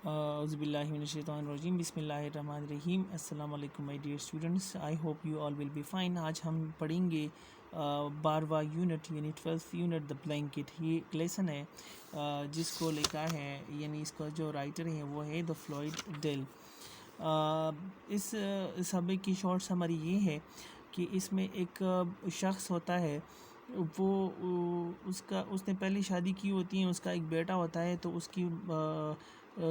اعوذ باللہ من الشیطان الرجیم بسم اللہ الرحمن الرحیم. السلام علیکم my dear students, I hope you all will be fine. آج ہم پڑھیں گے 12واں یونٹ یعنی 12th یونٹ دا بلینکٹ. یہ ایک لیسن ہے جس کو لکھا ہے یعنی اس کا جو رائٹر ہے وہ ہے دا فلوئڈ ڈیل. اس سبق کی شارٹ سمری یہ ہے کہ اس میں ایک شخص ہوتا ہے, وہ اس نے پہلی شادی کی ہوتی ہے, اس کا ایک بیٹا ہوتا ہے, تو اس کی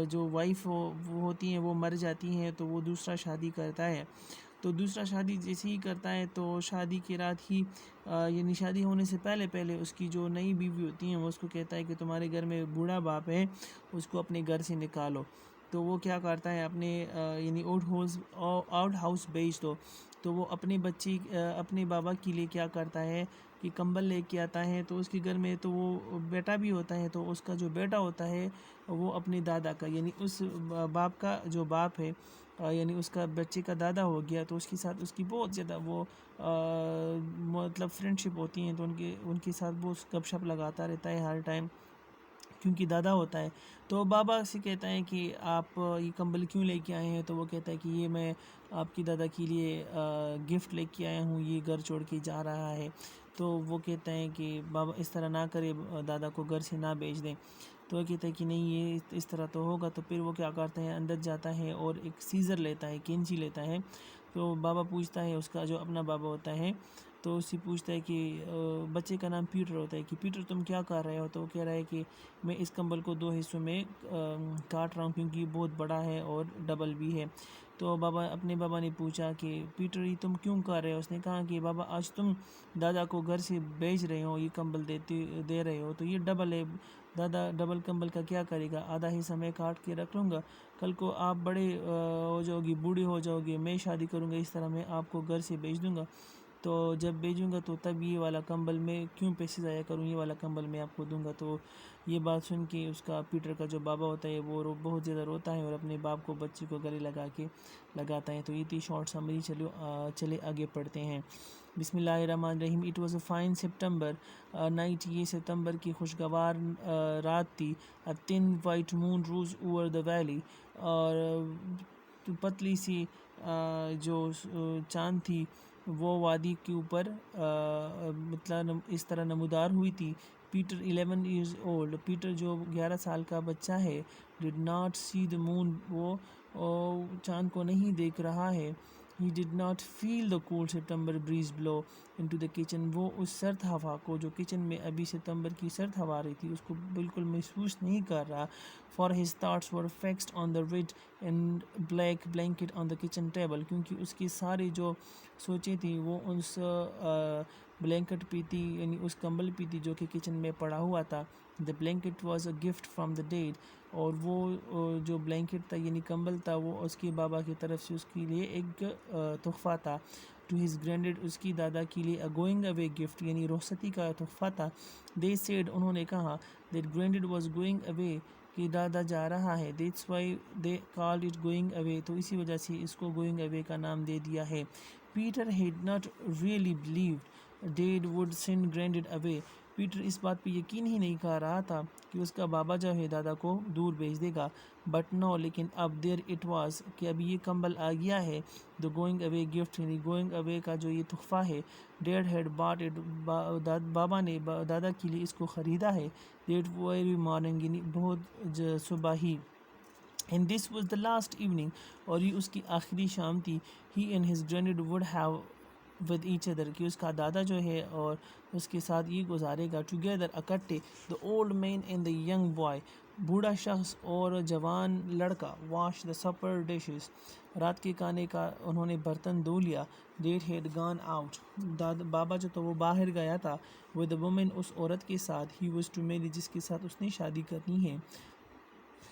جو وائف وہ ہوتی ہیں وہ مر جاتی ہیں, تو وہ دوسرا شادی کرتا ہے. تو دوسرا شادی جیسے ہی کرتا ہے تو شادی کی رات ہی یعنی شادی ہونے سے پہلے اس کی جو نئی بیوی ہوتی ہیں وہ اس کو کہتا ہے کہ تمہارے گھر میں بوڑھا باپ ہے, اس کو اپنے گھر سے نکالو. تو وہ کیا کرتا ہے, اپنے یعنی آؤٹ ہاؤس بیچ دو. تو وہ اپنے بابا کے لیے کیا کرتا ہے کہ کمبل لے کے آتا ہے. تو اس کے گھر میں تو وہ بیٹا بھی ہوتا ہے, تو اس کا جو بیٹا ہوتا ہے وہ اپنے دادا کا یعنی اس باپ کا جو باپ ہے یعنی اس کا بچے کا دادا ہو گیا, تو اس کے ساتھ اس کی بہت زیادہ وہ مطلب فرینڈ شپ ہوتی ہیں. تو ان کے ساتھ وہ گپ شپ لگاتا رہتا ہے ہر ٹائم کیونکہ دادا ہوتا ہے. تو بابا سے کہتا ہے کہ آپ یہ کمبل کیوں لے کے آئے ہیں؟ تو وہ کہتا ہے کہ یہ میں آپ کی دادا کے لیے گفٹ لے کے آیا ہوں, یہ گھر چھوڑ کے جا رہا ہے. تو وہ کہتا ہے کہ بابا اس طرح نہ کرے, دادا کو گھر سے نہ بھیج دیں. تو وہ کہتا ہے کہ نہیں یہ اس طرح تو ہوگا. تو پھر وہ کیا کرتا ہے, اندر جاتا ہے اور ایک سیزر لیتا ہے, کینچی لیتا ہے. تو بابا پوچھتا ہے, اس کا جو اپنا بابا ہوتا ہے تو اس سے پوچھتا ہے کہ بچے کا نام پیٹر ہوتا ہے کہ پیٹر تم کیا کر رہے ہو؟ تو وہ کہہ رہا ہے کہ میں اس کمبل کو 2 حصوں میں کاٹ رہا ہوں کیونکہ یہ بہت بڑا ہے اور ڈبل بھی ہے. تو اپنے بابا نے پوچھا کہ پیٹر یہ تم کیوں کر رہے ہو؟ اس نے کہا کہ بابا آج تم دادا کو گھر سے بھیج رہے ہو, یہ کمبل دے رہے ہو, تو یہ ڈبل ہے. دادا ڈبل کمبل کا کیا کرے گا؟ آدھا حصہ میں کاٹ کے رکھ لوں گا, کل کو آپ بڑے ہو جاؤ گے, بوڑھے ہو جاؤ گے, میں شادی کروں گا, اس طرح میں آپ کو گھر سے بھیج دوں گا. تو جب بھیجوں گا تو تب یہ والا کمبل میں کیوں پیسے ضائع کروں, یہ والا کمبل میں آپ کو دوں گا. تو یہ بات سن کے اس کا پیٹر کا جو بابا ہوتا ہے وہ بہت زیادہ روتا ہے اور اپنے باپ کو بچے کو گلے لگاتا ہے. تو یہ تھی شارٹ سمری. چلے آگے پڑھتے ہیں. بسم اللہ الرحمن الرحیم. It was a fine September night. یہ ستمبر کی خوشگوار رات تھی. A thin white moon rose over the valley. اور پتلی سی جو چاند تھی وہ وادی کے اوپر مطلب اس طرح نمودار ہوئی تھی. Peter 11 years old. پیٹر جو 11 سال کا بچہ ہے, did not see the moon. وہ چاند کو نہیں دیکھ رہا ہے. He did not feel the cold September breeze blow into the kitchen. وہ اس سرد ہوا کو جو کچن میں ابھی ستمبر کی سرد ہوا آ رہی تھی اس کو بالکل محسوس نہیں کر رہا. For his thoughts were fixed on the red and black blanket on the kitchen table. کیونکہ اس کی ساری جو سوچیں تھی وہ اس بلینکٹ پہ تھی یعنی اس کمبل پہ تھی جو کہ کچن میں پڑا ہوا تھا. The blanket was a gift from the dead. اور وہ جو بلینکٹ تھا یعنی کمبل تھا وہ اس کے بابا کی طرف سے اس کے لیے ایک تحفہ تھا. To his granddad. اس کی دادا کے لیے a going away gift یعنی رخصتی کا تحفہ تھا. They said. انہوں نے کہا that granddad was going away کہ دادا جا رہا ہے. That's why they called it going away. تو اسی وجہ سے اس کو going away کا نام دے دیا ہے. Peter had not really believed Dad would send granddad away. Peter اس بات پہ یقین ہی نہیں کر رہا تھا کہ اس کا بابا جو ہے دادا کو دور بھیج دے گا. But no. لیکن اب دیر اٹ واز کہ اب یہ کمبل آ گیا ہے. دا گوئنگ اوے گفٹ یعنی گوئنگ اوے کا جو یہ تحفہ ہے. Dad had bought it. بابا نے دادا کے لیے اس کو خریدا ہے. دیٹ ویری مارننگ یعنی بہت صبح ہی. And this was the last evening. اور یہ اس کی آخری شام تھی. He and his granddad would have with each other کہ اس کا دادا جو ہے اور اس کے ساتھ یہ گزارے گا. together اکٹھے. the old man and the young boy. بوڑھا شخص اور جوان لڑکا. wash the supper dishes. رات کے کھانے کا انہوں نے برتن دھو لیا. dad had gone out. بابا جو تو وہ باہر گیا تھا. with the woman اس عورت کے ساتھ. he was to marry جس کے ساتھ اس نے شادی کرنی ہے.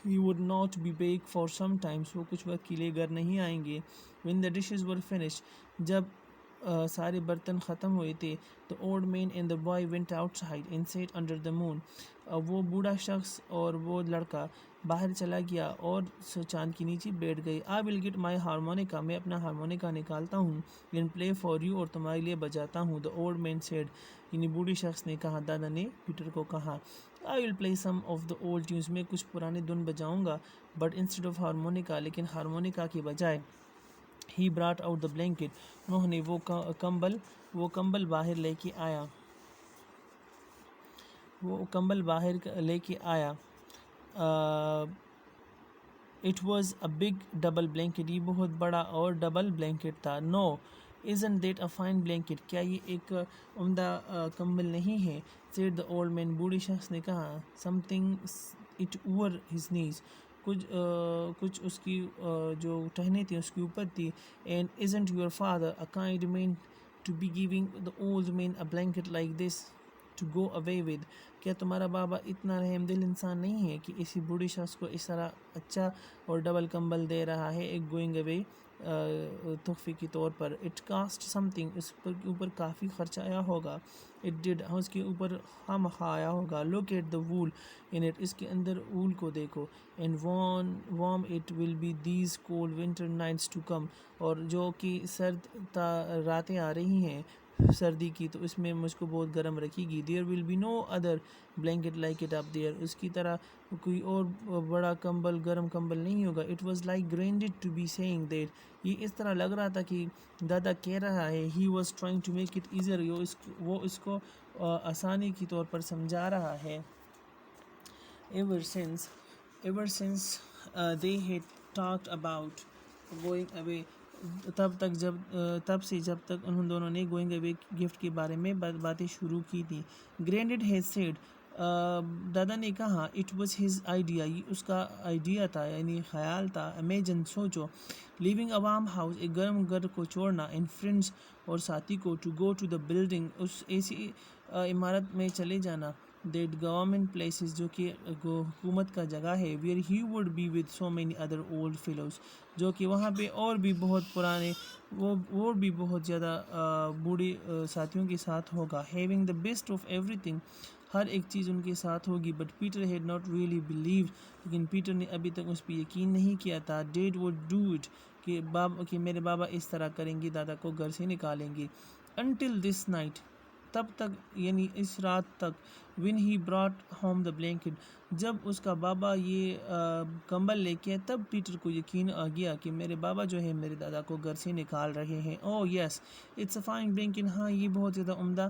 He would not be back for some time. وہ کچھ وقت کے لیے گھر نہیں آئیں گے. when the dishes were finished. جب سارے برتن ختم ہوئے تھے. the old man and the boy went outside and sat under the moon. وہ بوڑھا شخص اور وہ لڑکا باہر چلا گیا اور چاند کے نیچے بیٹھ گئے. I will get my harmonica. میں اپنا ہارمونیکا نکالتا ہوں. and play for you. اور تمہارے لیے بجاتا ہوں. the old man said. یعنی بوڑھے شخص نے کہا, دادا نے پیٹر کو کہا. I will play some of the old tunes. میں کچھ پرانے دھن بجاؤں گا. But instead of harmonica, لیکن ہارمونیکا کے بجائے he brought out the blanket. انہوں نے وہ کمبل باہر لے کے آیا. It was a big double blanket. یہ بہت بڑا اور ڈبل بلینکٹ تھا. No, isn't that a fine blanket? کیا یہ ایک عمدہ کمبل نہیں ہے؟ said the old man. بوڑھے شخص نے کہا. something it over his knees. کچھ اس کی جو ٹہنیں تھیں اس کے اوپر تھی. and isn't your father a kind man to be giving the old man a blanket like this to go away with? کیا تمہارا بابا اتنا رحم دل انسان نہیں ہے کہ اسی بوڑھے شخص کو اس طرح اچھا اور ڈبل کمبل دے رہا ہے ایک گوئنگ اوے تحفے کے طور پر؟ It cost something. اس کے اوپر کافی خرچ آیا ہوگا. It did. اس کے اوپر خواہ آیا ہوگا. لک ایٹ دا وول ان اٹ. اس کے اندر اول کو دیکھو. And warm it will be these cold winter nights to come. اور جو کہ سرد راتیں آ رہی ہیں سردی کی تو اس میں مجھ کو بہت گرم رکھے گی. There will be no other blanket like it up there. اس کی طرح کوئی اور بڑا کمبل گرم کمبل نہیں ہوگا. It was like granddad to be seeing that. یہ اس طرح لگ رہا تھا کہ دادا کہہ رہا ہے. He was trying to make it easier. وہ اس کو آسانی کے طور پر سمجھا رہا ہے. Ever since they had talked about going away. تب سے جب تک انہوں دونوں نے گوئنگ اوے گفٹ کے بارے میں باتیں شروع کی تھیں. گرینڈڈ had said. دادا نے کہا. It was his idea. یہ اس کا آئیڈیا تھا یعنی خیال تھا. امیجن سوچو. Living a warm house. ایک گرم گھر کو چھوڑنا. اینڈ فرینڈس اور ساتھی کو. To go to the building. اس ایسی عمارت میں چلے جانا. That government places. جو کہ حکومت کا جگہ ہے. Where he would be with so many other old fellows. جو کہ وہاں پہ اور بھی بہت پرانے اور بھی بہت زیادہ بوڑھے ساتھیوں کے ساتھ ہوگا. Having the best of everything. ہر ایک چیز ان کے ساتھ ہوگی. But Peter had not really believed. لیکن پیٹر نے ابھی تک اس پہ یقین نہیں کیا تھا. Dad would do it. کہ میرے بابا اس طرح کریں گے دادا کو گھر سے نکالیں گے. Until this night. تب تک یعنی اس رات تک. when he brought home the blanket. جب اس کا بابا یہ کمبل لے کے تب پیٹر کو یقین آ گیا کہ میرے بابا جو ہے میرے دادا کو گھر سے نکال رہے ہیں. Oh yes it's a fine blanket. ہاں یہ بہت زیادہ عمدہ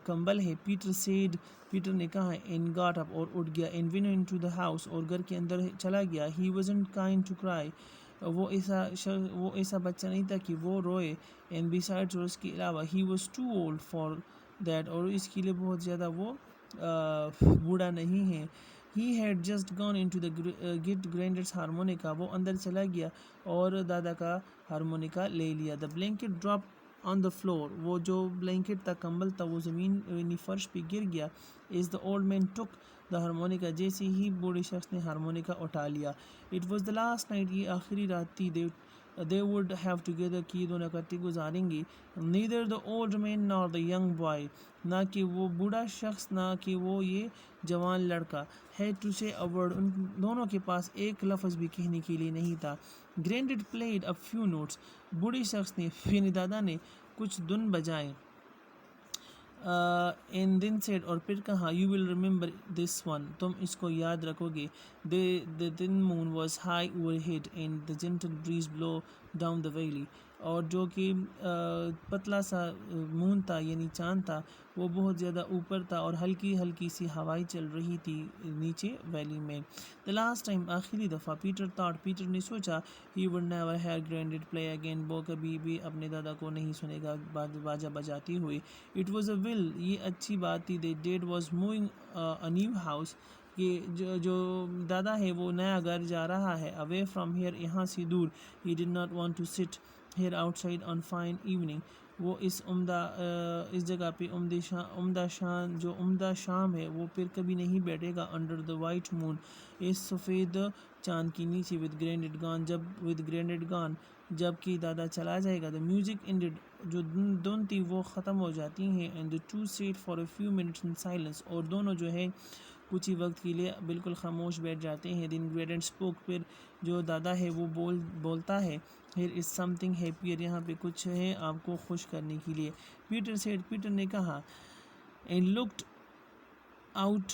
کمبل ہے. پیٹر نے کہا. And got up. اور اٹھ گیا. And went into the house. اور گھر کے اندر چلا گیا. he wasn't kind to cry. وہ ایسا بچہ نہیں تھا کہ وہ روئے. And besides. اور اس کے علاوہ. he was too old for that. اور اس کے لیے بہت زیادہ وہ بوڑھا نہیں ہے. he had just gone into the get granddad's harmonica. وہ اندر چلا گیا اور دادا کا ہارمونیکا لے لیا. the blanket dropped on the floor. وہ جو بلینکٹ تھا کمبل تھا وہ زمین یعنی فرش پہ گر گیا. as the old man took the harmonica. جیسے ہی بوڑھے شخص نے ہارمونیکا اٹھا لیا. it was the last night. یہ آخری رات تھی. they would have together. کی دونوں اکٹھے گزاریں گے. neither the old man nor the young boy. نہ کہ وہ بوڑھا شخص نہ کہ وہ یہ جوان لڑکا. had to say a word. ان دونوں کے پاس ایک لفظ بھی کہنے کے لیے نہیں تھا. granddad played a few notes. بوڑھے شخص نے یعنی دادا نے کچھ دھن بجائے. and then said. اور پھر کہا. you will remember this one. تم اس کو یاد رکھو گے. the thin moon was high overhead and the gentle breeze blow down the valley. اور جو کہ پتلا سا مون تھا یعنی چاند تھا وہ بہت زیادہ اوپر تھا اور ہلکی ہلکی سی ہوائیں چل رہی تھی نیچے ویلی میں. the last time. آخری دفعہ. پیٹر نے سوچا. he would never hear granddad play again. وہ کبھی بھی اپنے دادا کو نہیں سنے گا باجا بجاتی ہوئی. it was a will. یہ اچھی بات تھی. that dad was moving a new house. کہ جو دادا ہے وہ نیا گھر جا رہا ہے. away from here. یہاں سے دور. he did not want to sit here outside on fine evening. وہ اس جگہ پہ عمدہ شام ہے وہ پھر کبھی نہیں بیٹھے گا. under the white moon. اس سفید چاند کے نیچے. with granddad gone. جب کہ دادا چلا جائے گا. the music ended. جو دھن تھی وہ ختم ہو جاتی ہیں. and the two sat for a few minutes in silence. اور دونوں جو ہے کچھ ہی وقت کے لیے بالکل خاموش بیٹھ جاتے ہیں. then granddad spoke. پھر جو دادا ہے وہ بولتا ہے. here is something happier. یہاں پہ کچھ ہے آپ کو خوش کرنے کے لیے. پیٹر نے کہا. and looked out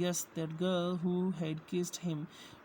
Yes, that girl who had kissed him,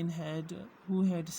And who had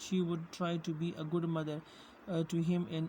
she would try to be a good mother to him and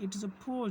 it is a poor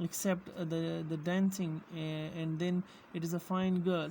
Except the dancing, and then it is a fine girl,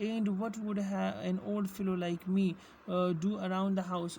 And what would an old fellow like me do around the house,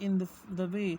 in the way,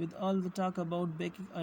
With all the talk about back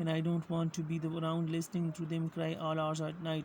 And I don't want to be around listening to them cry all hours at night,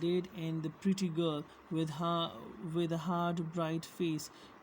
Dad and the pretty girl with a hard bright face,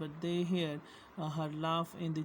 But they heard her laugh and the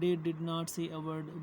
Dad did not say a word,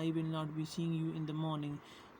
I will not be seeing you in the morning,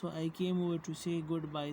So I came over to say goodbye,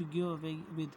to give away with,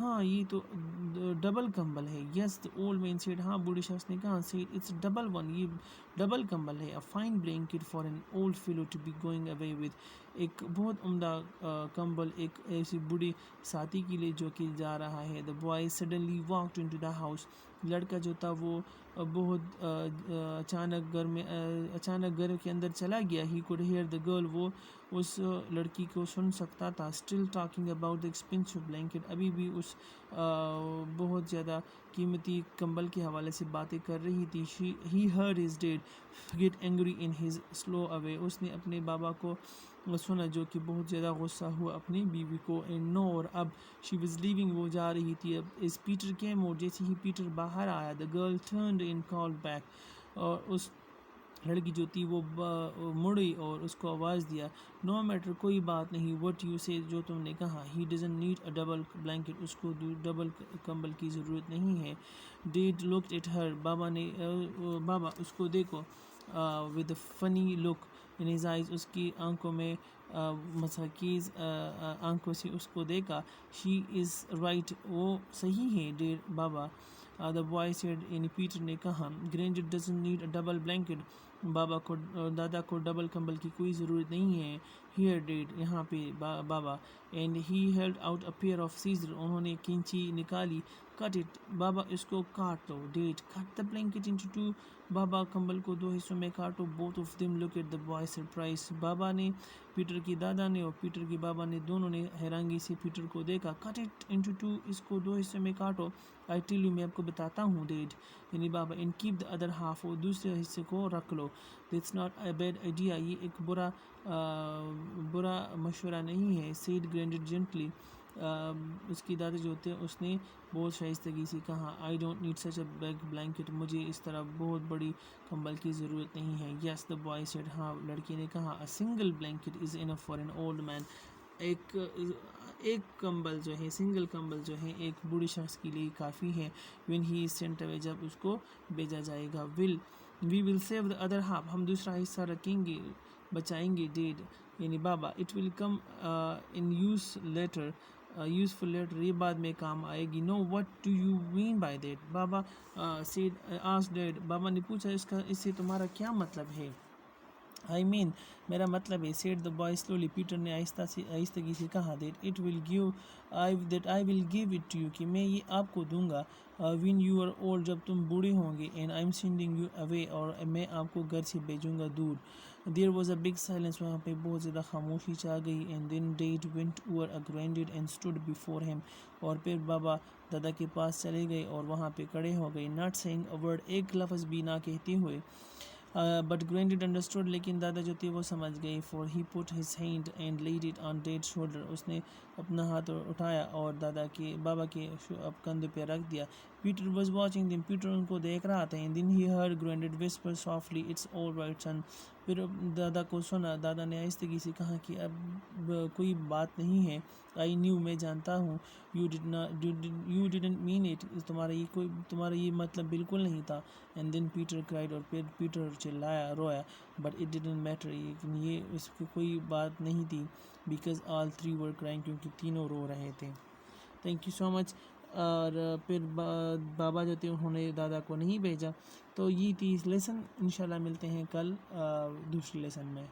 ہاں یہ تو double کمبل ہے. یس the old man said. ہاں بوڑھے شخص نے کہا. said it's double one. یہ ڈبل کمبل ہے. a fine blanket for an old fellow to be going away with. ایک بہت عمدہ کمبل ایک ایسی بوڑھی ساتھی کے لیے جو کہ جا رہا ہے. the boy suddenly walked into the house. لڑکا جو تھا وہ بہت اچانک گھر کے اندر چلا گیا. he could hear the girl. وہ اس لڑکی کو سن سکتا تھا. still talking about the expensive blanket. ابھی بھی اس بہت زیادہ قیمتی کمبل کے حوالے سے باتیں کر رہی تھی. he heard his dad get angry in his slow away. اس نے اپنے بابا کو سنا جو کہ بہت زیادہ غصہ ہوا اپنی بیوی کو. and no اور اب she was leaving. وہ جا رہی تھی. اب as Peter came out. جیسے ہی پیٹر باہر آیا. the girl turned and called back. اور اس لڑکی جو تھی وہ مڑی اور اس کو آواز دیا. no matter کوئی بات نہیں. what you say جو تم نے کہا. he doesn't need a double blanket. اس کو ڈبل کمبل کی ضرورت نہیں ہے. dad looked at her. بابا اس کو دیکھو. with a funny look in his eyes. اس کی آنکھوں میں مساکیز آنکھوں سے اس کو دیکھا. she is right. وہ صحیح ہے dad بابا. the boy said. یعنی پیٹر نے کہا. granddad doesn't need a double blanket. دادا کو ڈبل کمبل کی کوئی ضرورت نہیں ہے. here dad. یہاں پہ بابا. and he held out a pair of scissors. انہوں نے کینچی نکالی. cut it. بابا اس کو کاٹ دو. dad cut the blanket into two. بابا کمبل کو دو حصوں میں کاٹو. both of them looked at the boy surprised. بابا نے پیٹر کی دادا نے اور پیٹر کی بابا نے دونوں نے حیرانگی سے پیٹر کو دیکھا. cut it into two. اس کو دو حصوں میں کاٹو. I tell you. میں آپ کو بتاتا ہوں dad. یعنی بابا. and keep the other half. اور دوسرے حصے کو رکھ لو. that's not a bad idea. یہ ایک برا مشورہ نہیں ہے. said granddad gently. اس کی دادا جو ہوتے ہیں اس نے بہت شائستگی سے کہا. I don't need such a big blanket. مجھے اس طرح بہت بڑی کمبل کی ضرورت نہیں ہے. yes the boy said. ہاں لڑکی نے کہا. a single blanket is enough for an old man. ایک کمبل جو ہے سنگل کمبل جو ہے ایک بوڑھے شخص کے لیے کافی ہے. when he is sent away. جب اس کو بھیجا جائے گا. we will save the other half. ہم دوسرا حصہ رکھیں گے بچائیں گے dad. یعنی بابا. it will come in useful later. یہ بعد میں کام آئے گی. no what do you mean by that. بابا asked dad. بابا نے پوچھا اس سے تمہارا کیا مطلب ہے. I mean میرا مطلب ہے. said the boy slowly. Peter نے آہستگی سے کہا. that I will give it to you. کہ میں یہ آپ کو دوں گا. when you are old. جب تم بوڑھے ہوں گے. and I'm sending you away. اور میں آپ کو گھر سے بھیجوں گا دور. there was a big silence. وہاں پہ بہت زیادہ خاموشی چھا گئی. and then dad went over a granddad and stood before him. اور پھر بابا دادا کے پاس چلے گئے اور وہاں پہ کھڑے ہو گئے. not saying a word. ایک لفظ بھی نہ کہتے ہوئے. but granddad understood. لیکن دادا جو تھے وہ سمجھ گئے. for he put his hand and laid it on dad's shoulder. اس نے اپنا ہاتھ اٹھایا اور بابا کے کندھے پہ رکھ دیا. Peter was watching them. Peter ان کو دیکھ رہا تھا. and then he heard granddad whisper softly. it's all right son. پھر دادا کو سنا. دادا نے آہستگی سے کہا کہ اب کوئی بات نہیں ہے. I knew. میں جانتا ہوں. you didn't mean it. تمہارا یہ مطلب بالکل نہیں تھا. and then Peter cried. اور پھر پیٹر چلایا رویا. but it didn't matter. یہ اس کی کوئی بات نہیں تھی. because all three were crying. کیونکہ تینوں رو رہے تھے. thank you so much. اور پھر بابا جو تھے انہوں نے دادا کو نہیں بھیجا. تو یہ تھی لیسن. انشاءاللہ ملتے ہیں کل دوسری لیسن میں.